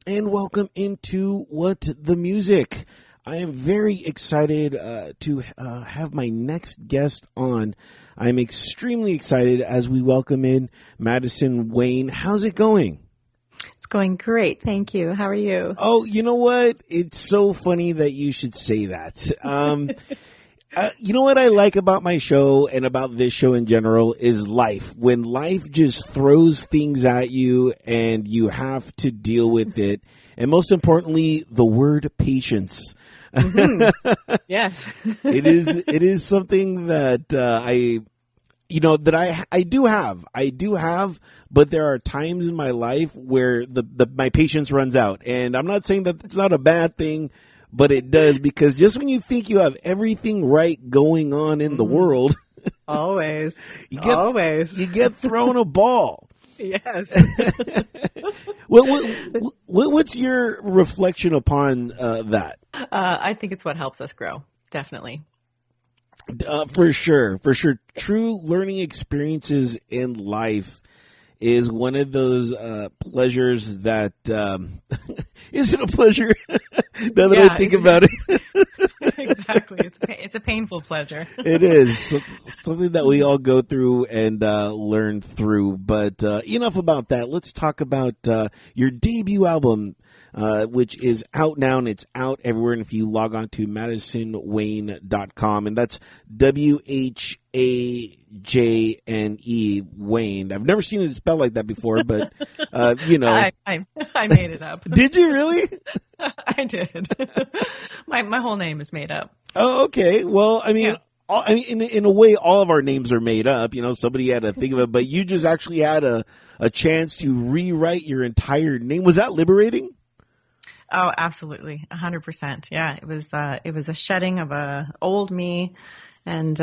and welcome into What the Music. I am very excited to have my next guest on. I'm extremely excited as we welcome in Madisyn Whajne. How's it going? It's going great. Thank you. How are you? Oh, you know what? It's so funny that you should say that. You know what I like about my show and about this show in general is life. When life just throws things at you and you have to deal with it. And most importantly, the word patience. Mm-hmm. Yes. It is something that I do have, but there are times in my life where my patience runs out. And I'm not saying that it's not a bad thing, but it does, because just when you think you have everything right going on in the world, always you get thrown a ball. Yes. What's your reflection upon that? I think it's what helps us grow. Definitely. For sure. True learning experiences in life is one of those pleasures that is it a pleasure now that I think about it? Exactly. It's a painful pleasure. It is something that we all go through and learn through. But enough about that. Let's talk about your debut album, which is out now, and it's out everywhere. And if you log on to MadisynWhajne.com, and that's WHAJNE Whajne. I've never seen it spelled like that before, but I made it up. Did you really? I did. My whole name is made up. Oh, okay. Well, I mean, yeah. In a way, all of our names are made up. You know, somebody had to think of it, but you just actually had a chance to rewrite your entire name. Was that liberating? Oh, absolutely, 100%. Yeah, it was a shedding of a old me, and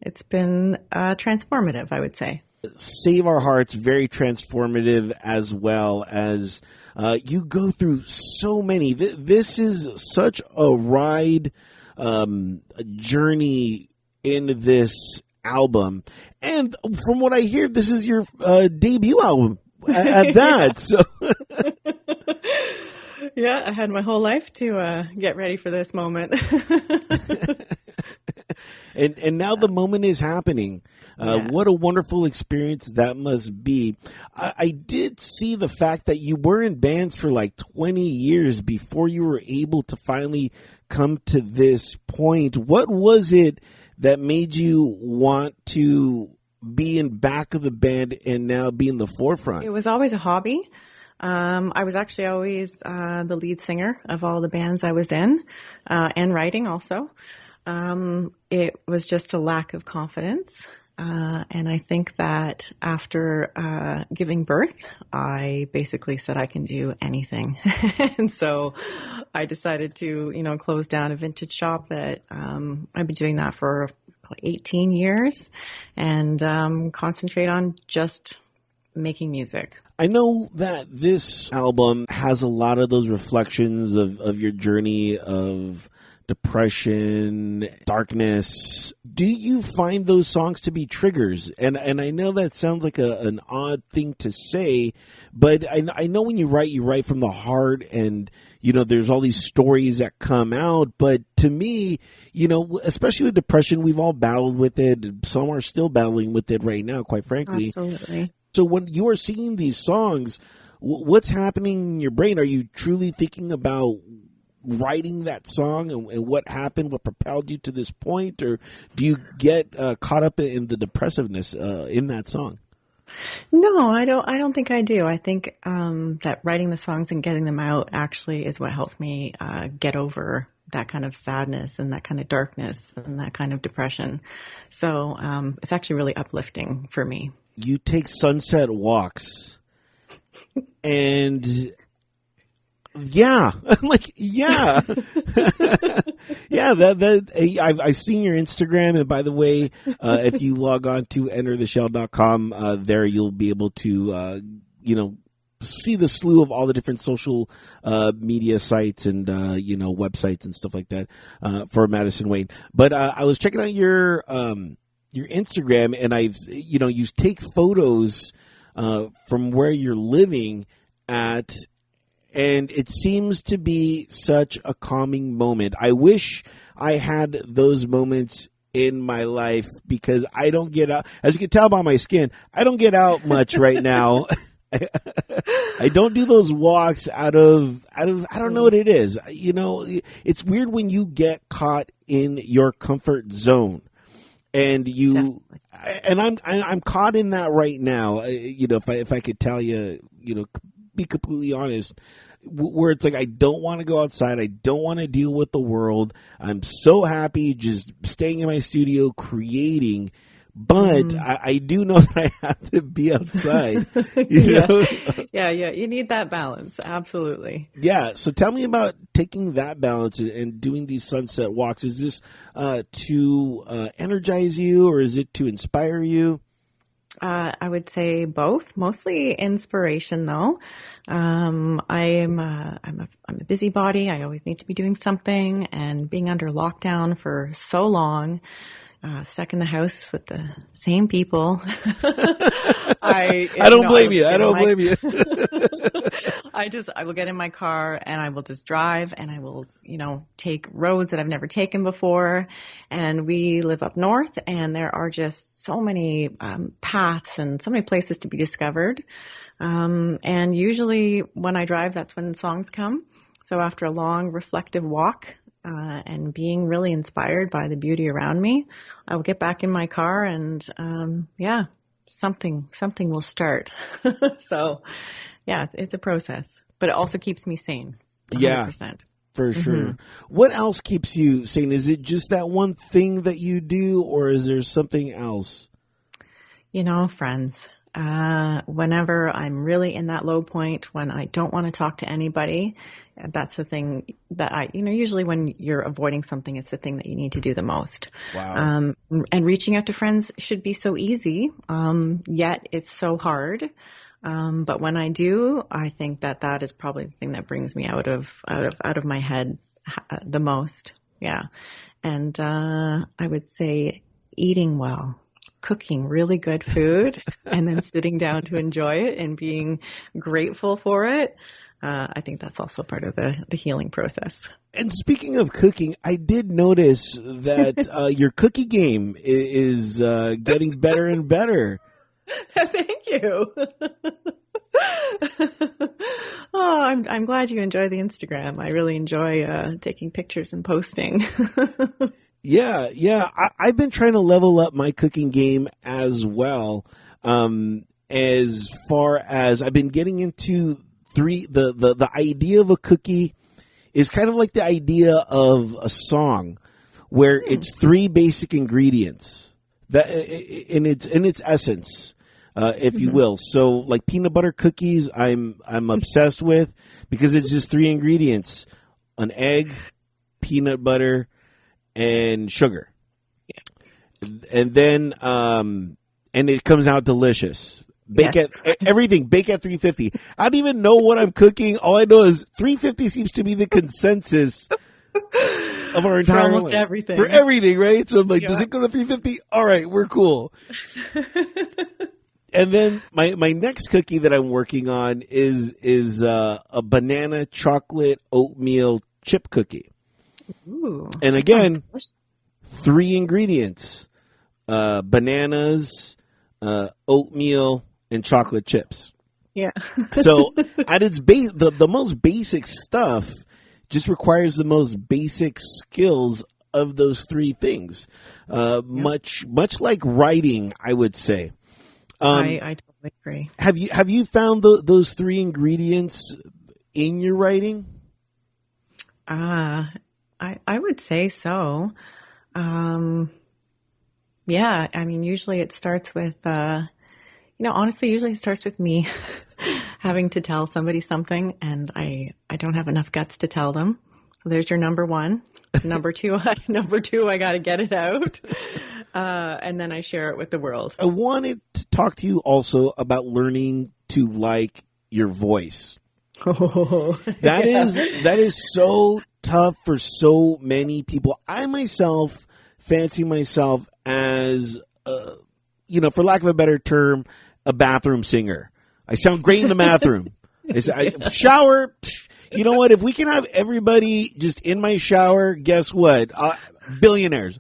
it's been transformative, I would say. Save Our Hearts, very transformative, as well as you go through so many. This is such a ride, a journey in this album, and from what I hear, this is your debut album at that. So. Yeah, I had my whole life to get ready for this moment. And now the moment is happening. Yes. What a wonderful experience that must be. I did see the fact that you were in bands for like 20 years before you were able to finally come to this point. What was it that made you want to be in back of the band and now be in the forefront? It was always a hobby. I was actually always the lead singer of all the bands I was in, and writing also. It was just a lack of confidence. And I think that after giving birth, I basically said I can do anything. And so I decided to, close down a vintage shop that I've been doing that for 18 years and concentrate on just making music. I know that this album has a lot of those reflections of your journey of depression, darkness. Do you find those songs to be triggers? And I know that sounds like an odd thing to say, but I know when you write from the heart, and there's all these stories that come out. But to me, especially with depression, we've all battled with it. Some are still battling with it right now, quite frankly. Absolutely. So when you are singing these songs, what's happening in your brain? Are you truly thinking about writing that song and what happened, what propelled you to this point? Or do you get caught up in the depressiveness in that song? No, I don't think I do. I think that writing the songs and getting them out actually is what helps me get over that kind of sadness and that kind of darkness and that kind of depression. So it's actually really uplifting for me. You take sunset walks, and yeah, I'm like, yeah, yeah. I've seen your Instagram, and by the way, if you log on to entertheshell.com, there you'll be able to, see the slew of all the different social media sites and websites and stuff like that for Madisyn Whajne. But I was checking out your Instagram, and you take photos from where you're living, at, and it seems to be such a calming moment. I wish I had those moments in my life because I don't get out. As you can tell by my skin, I don't get out much right now. I don't do those walks out of I don't know what it is. You know, it's weird when you get caught in your comfort zone, and I'm caught in that right now. You know, if I could tell you, you know, be completely honest, where it's like I don't want to go outside. I don't want to deal with the world. I'm so happy just staying in my studio creating. But I do know that I have to be outside. You know? Yeah. You need that balance. Absolutely. Yeah. So tell me about taking that balance and doing these sunset walks. Is this to energize you, or is it to inspire you? I would say both. Mostly inspiration, though. I'm a busybody. I always need to be doing something, and being under lockdown for so long. Stuck in the house with the same people. I don't blame you. I will get in my car and I will just drive, and I will, take roads that I've never taken before. And we live up north, and there are just so many paths and so many places to be discovered. And usually when I drive, that's when songs come. So after a long reflective walk, and being really inspired by the beauty around me, I will get back in my car and, something will start. So yeah, it's a process, but it also keeps me sane. 100%. Yeah, for sure. Mm-hmm. What else keeps you sane? Is it just that one thing that you do, or is there something else? Friends. Whenever I'm really in that low point, when I don't want to talk to anybody, that's the thing that usually when you're avoiding something, it's the thing that you need to do the most. Wow. And reaching out to friends should be so easy, yet it's so hard. But when I do, I think that is probably the thing that brings me out of my head the most. Yeah. And, I would say eating well. Cooking really good food and then sitting down to enjoy it and being grateful for it. I think that's also part of the healing process. And speaking of cooking, I did notice that your cookie game is getting better and better. Thank you. Oh, I'm glad you enjoy the Instagram. I really enjoy taking pictures and posting. Yeah. I've been trying to level up my cooking game as well. As far as I've been getting into the idea of a cookie is kind of like the idea of a song, where it's three basic ingredients that in its essence, if you will. So like peanut butter cookies, I'm obsessed with, because it's just three ingredients: an egg, peanut butter, and sugar. Yeah. And then and it comes out delicious. Bake at everything. Bake at 350. I don't even know what I'm cooking. All I know is 350 seems to be the consensus of our entire for almost life. everything. For everything, right? So I'm like, does it go to 350? All right, we're cool. And then my next cookie that I'm working on is a banana chocolate oatmeal chip cookie. Ooh, and again, three ingredients: bananas, oatmeal, and chocolate chips. Yeah. So at its base, the most basic stuff just requires the most basic skills of those three things. Much like writing, I would say. I totally agree. Have you found those three ingredients in your writing? I would say so. Yeah, I mean, usually it starts with, honestly, usually it starts with me having to tell somebody something, and I don't have enough guts to tell them. So there's your number one. Number two, I got to get it out. And then I share it with the world. I wanted to talk to you also about learning to like your voice. Oh, that is so tough for so many people. I myself fancy myself as, for lack of a better term, a bathroom singer. I sound great in the bathroom. Shower. You know what? If we can have everybody just in my shower, guess what? Billionaire.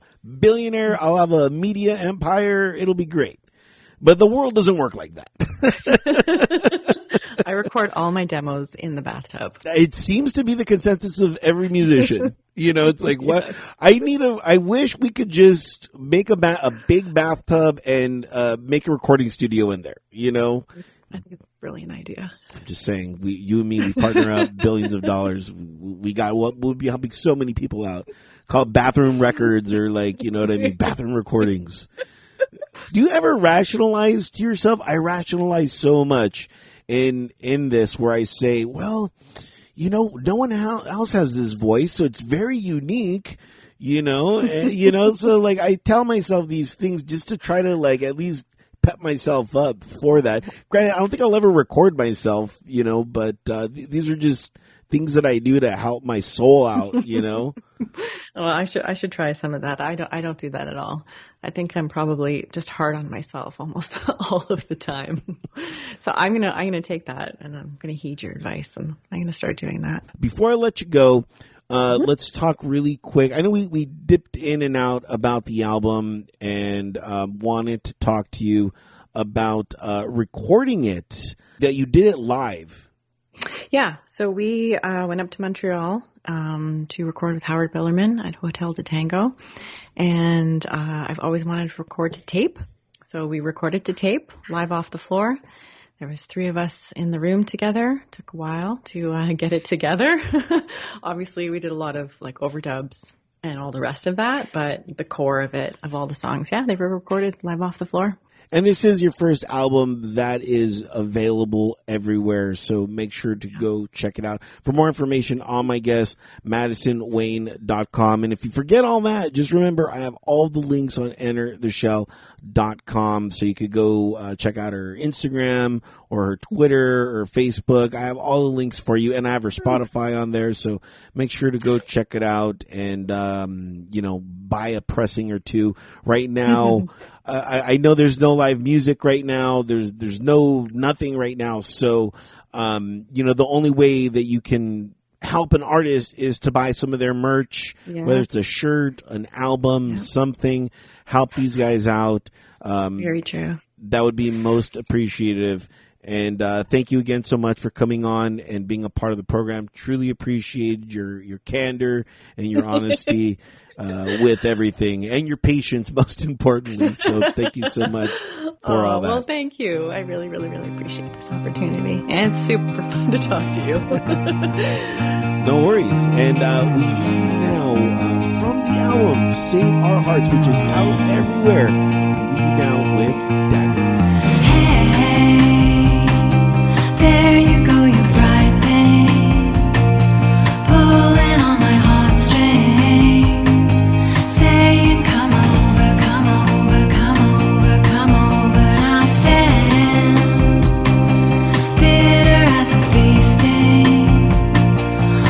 I'll have a media empire. It'll be great. But the world doesn't work like that. I record all my demos in the bathtub. It seems to be the consensus of every musician. It's like, what? I wish we could just make a big bathtub and make a recording studio in there, I think it's a brilliant idea. I'm just saying, you and me, we partner up billions of dollars. We'll be helping so many people out. Call it bathroom records or bathroom recordings. Do you ever rationalize to yourself? I rationalize so much in this where I say, well, no one else has this voice, so it's very unique, so I tell myself these things just to try to at least pep myself up for that. Granted, I don't think I'll ever record myself, but these are just things that I do to help my soul out, Well, I should try some of that. I don't do that at all. I think I'm probably just hard on myself almost all of the time. So I'm gonna take that and I'm gonna heed your advice and I'm gonna start doing that. Before I let you go, let's talk really quick. I know we dipped in and out about the album and wanted to talk to you about recording it, that you did it live. Yeah, so we went up to Montreal to record with Howard Billerman at Hotel de Tango. And I've always wanted to record to tape. So we recorded to tape, live off the floor. There was 3 of us in the room together. It took a while to get it together. Obviously, we did a lot of overdubs and all the rest of that. But the core of it, of all the songs, they were recorded live off the floor. And this is your first album that is available everywhere, so make sure to go check it out. For more information on my guest, MadisynWhajne.com. And if you forget all that, just remember I have all the links on EnterTheShell.com, so you could go check out her Instagram or her Twitter or Facebook. I have all the links for you, and I have her Spotify on there, so make sure to go check it out and, buy a pressing or two. Right now, I know there's no live music right now. There's nothing right now. So, the only way that you can help an artist is to buy some of their merch, whether it's a shirt, an album, something. Help these guys out. Very true. That would be most appreciative. And thank you again so much for coming on and being a part of the program. Truly appreciate your candor and your honesty with everything, and your patience, most importantly. So thank you so much for all that. Well, thank you. I really, really, really appreciate this opportunity. And it's super fun to talk to you. No worries. And we leave you now from the album Save Our Hearts, which is out everywhere. We leave you now